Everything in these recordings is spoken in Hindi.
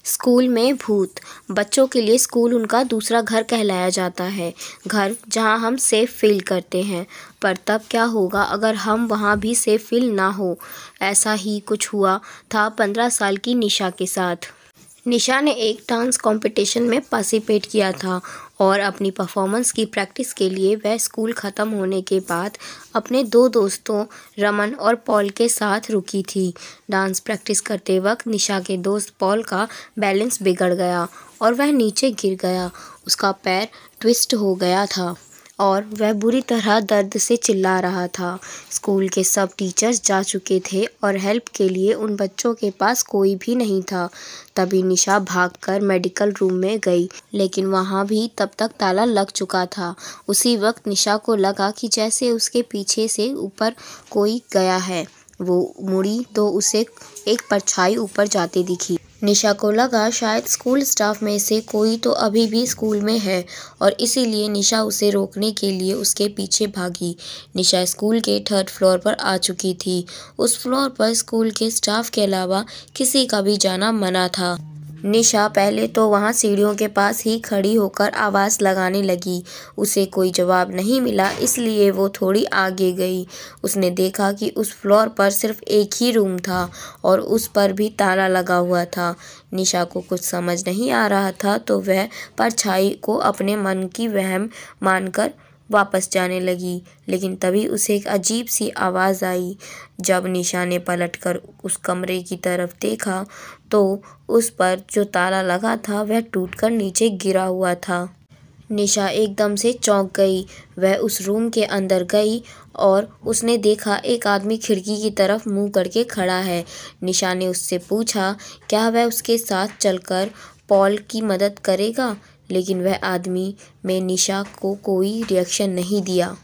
स्कूल में भूत। बच्चों के लिए स्कूल उनका दूसरा घर कहलाया जाता है। घर जहां हम सेफ फील करते हैं। पर तब क्या होगा अगर हम वहां भी सेफ फील ना हो। ऐसा ही कुछ हुआ था 15 साल की निशा के साथ। निशा ने एक डांस कंपटीशन में पार्टिसिपेट किया था और अपनी परफॉर्मेंस की प्रैक्टिस के लिए वह स्कूल ख़त्म होने के बाद अपने 2 दोस्तों रमन और पॉल के साथ रुकी थी। डांस प्रैक्टिस करते वक्त निशा के दोस्त पॉल का बैलेंस बिगड़ गया और वह नीचे गिर गया। उसका पैर ट्विस्ट हो गया था और वह बुरी तरह दर्द से चिल्ला रहा था। स्कूल के सब टीचर्स जा चुके थे और हेल्प के लिए उन बच्चों के पास कोई भी नहीं था। तभी निशा भागकर मेडिकल रूम में गई, लेकिन वहां भी तब तक ताला लग चुका था। उसी वक्त निशा को लगा कि जैसे उसके पीछे से ऊपर कोई गया है। वो मुड़ी तो उसे एक परछाई ऊपर जाती दिखी। निशा को लगा शायद स्कूल स्टाफ में से कोई तो अभी भी स्कूल में है और इसीलिए निशा उसे रोकने के लिए उसके पीछे भागी। निशा स्कूल के 3rd फ्लोर पर आ चुकी थी। उस फ्लोर पर स्कूल के स्टाफ के अलावा किसी का भी जाना मना था। निशा पहले तो वहां सीढ़ियों के पास ही खड़ी होकर आवाज़ लगाने लगी। उसे कोई जवाब नहीं मिला, इसलिए वो थोड़ी आगे गई। उसने देखा कि उस फ्लोर पर सिर्फ एक ही रूम था और उस पर भी ताला लगा हुआ था। निशा को कुछ समझ नहीं आ रहा था तो वह परछाई को अपने मन की वहम मानकर वापस जाने लगी, लेकिन तभी उसे एक अजीब सी आवाज़ आई। जब निशा ने पलटकर उस कमरे की तरफ देखा तो उस पर जो ताला लगा था वह टूटकर नीचे गिरा हुआ था। निशा एकदम से चौंक गई। वह उस रूम के अंदर गई और उसने देखा एक आदमी खिड़की की तरफ मुंह करके खड़ा है। निशा ने उससे पूछा क्या वह उसके साथ चलकर पॉल की मदद करेगा, लेकिन वह आदमी में निशा को कोई रिएक्शन नहीं दिया।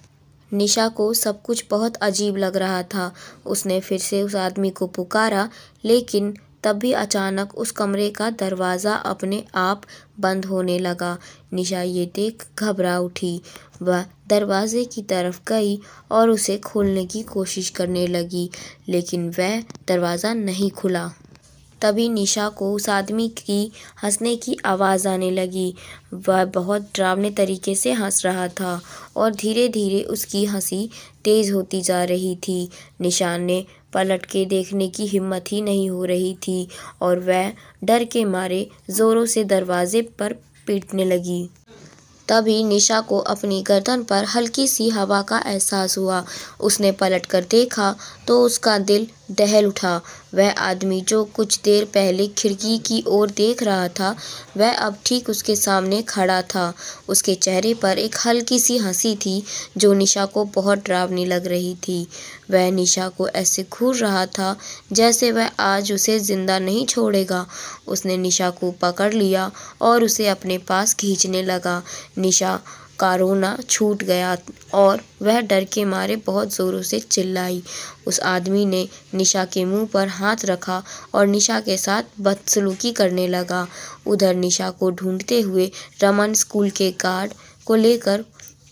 निशा को सब कुछ बहुत अजीब लग रहा था। उसने फिर से उस आदमी को पुकारा, लेकिन तब भी अचानक उस कमरे का दरवाज़ा अपने आप बंद होने लगा। निशा ये देख घबरा उठी। वह दरवाजे की तरफ गई और उसे खोलने की कोशिश करने लगी, लेकिन वह दरवाज़ा नहीं खुला। तभी निशा को उस आदमी की हंसने की आवाज़ आने लगी। वह बहुत डरावने तरीके से हंस रहा था और धीरे धीरे उसकी हंसी तेज़ होती जा रही थी। निशा ने पलट के देखने की हिम्मत ही नहीं हो रही थी और वह डर के मारे ज़ोरों से दरवाजे पर पीटने लगी। तभी निशा को अपनी गर्दन पर हल्की सी हवा का एहसास हुआ। उसने पलटकर देखा तो उसका दिल दहल उठा। वह आदमी जो कुछ देर पहले खिड़की की ओर देख रहा था, वह अब ठीक उसके सामने खड़ा था। उसके चेहरे पर एक हल्की सी हंसी थी जो निशा को बहुत डरावनी लग रही थी। वह निशा को ऐसे घूर रहा था जैसे वह आज उसे जिंदा नहीं छोड़ेगा। उसने निशा को पकड़ लिया और उसे अपने पास खींचने लगा। निशा का रोना छूट गया और वह डर के मारे बहुत ज़ोरों से चिल्लाई। उस आदमी ने निशा के मुंह पर हाथ रखा और निशा के साथ बदसलूकी करने लगा। उधर निशा को ढूंढते हुए रमन स्कूल के गार्ड को लेकर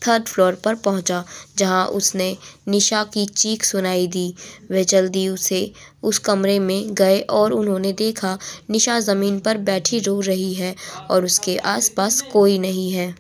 3rd फ्लोर पर पहुंचा, जहां उसने निशा की चीख सुनाई दी। वे जल्दी उस कमरे में गए और उन्होंने देखा निशा ज़मीन पर बैठी रो रही है और उसके आसपास कोई नहीं है।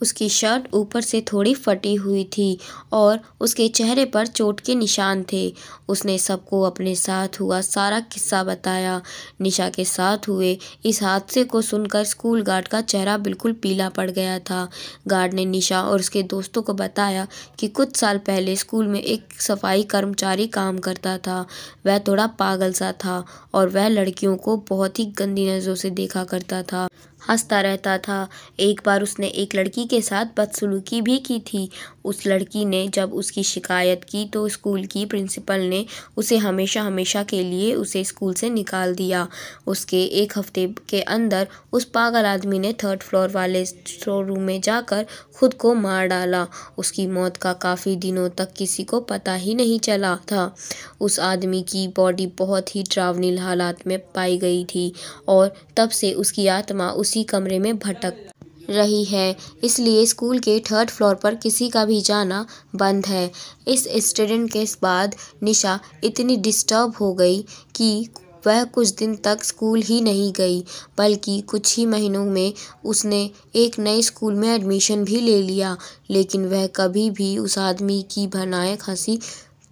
उसकी शर्ट ऊपर से थोड़ी फटी हुई थी और उसके चेहरे पर चोट के निशान थे। उसने सबको अपने साथ हुआ सारा किस्सा बताया। निशा के साथ हुए इस हादसे को सुनकर स्कूल गार्ड का चेहरा बिल्कुल पीला पड़ गया था। गार्ड ने निशा और उसके दोस्तों को बताया कि कुछ साल पहले स्कूल में एक सफाई कर्मचारी काम करता था। वह थोड़ा पागल सा था और वह लड़कियों को बहुत ही गंदी नज़रों से देखा करता था, हंसता रहता था। एक बार उसने एक लड़की के साथ बदसलूकी भी की थी। उस लड़की ने जब उसकी शिकायत की तो स्कूल की प्रिंसिपल ने उसे हमेशा के लिए उसे स्कूल से निकाल दिया। उसके 1 हफ्ते के अंदर उस पागल आदमी ने 3rd फ्लोर वाले स्टोर रूम में जाकर खुद को मार डाला। उसकी मौत का काफ़ी दिनों तक किसी को पता ही नहीं चला था। उस आदमी की बॉडी बहुत ही डरावनी हालात में पाई गई थी और तब से उसकी आत्मा उसी कमरे में भटक रही है, इसलिए स्कूल के 3rd फ्लोर पर किसी का भी जाना बंद है। इस इंसिडेंट के बाद निशा इतनी डिस्टर्ब हो गई कि वह कुछ दिन तक स्कूल ही नहीं गई, बल्कि कुछ ही महीनों में उसने एक नए स्कूल में एडमिशन भी ले लिया। लेकिन वह कभी भी उस आदमी की भयानक हंसी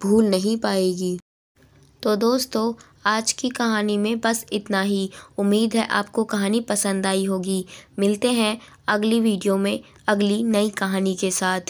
भूल नहीं पाएगी। तो दोस्तों, आज की कहानी में बस इतना ही। उम्मीद है आपको कहानी पसंद आई होगी। मिलते हैं अगली वीडियो में अगली नई कहानी के साथ।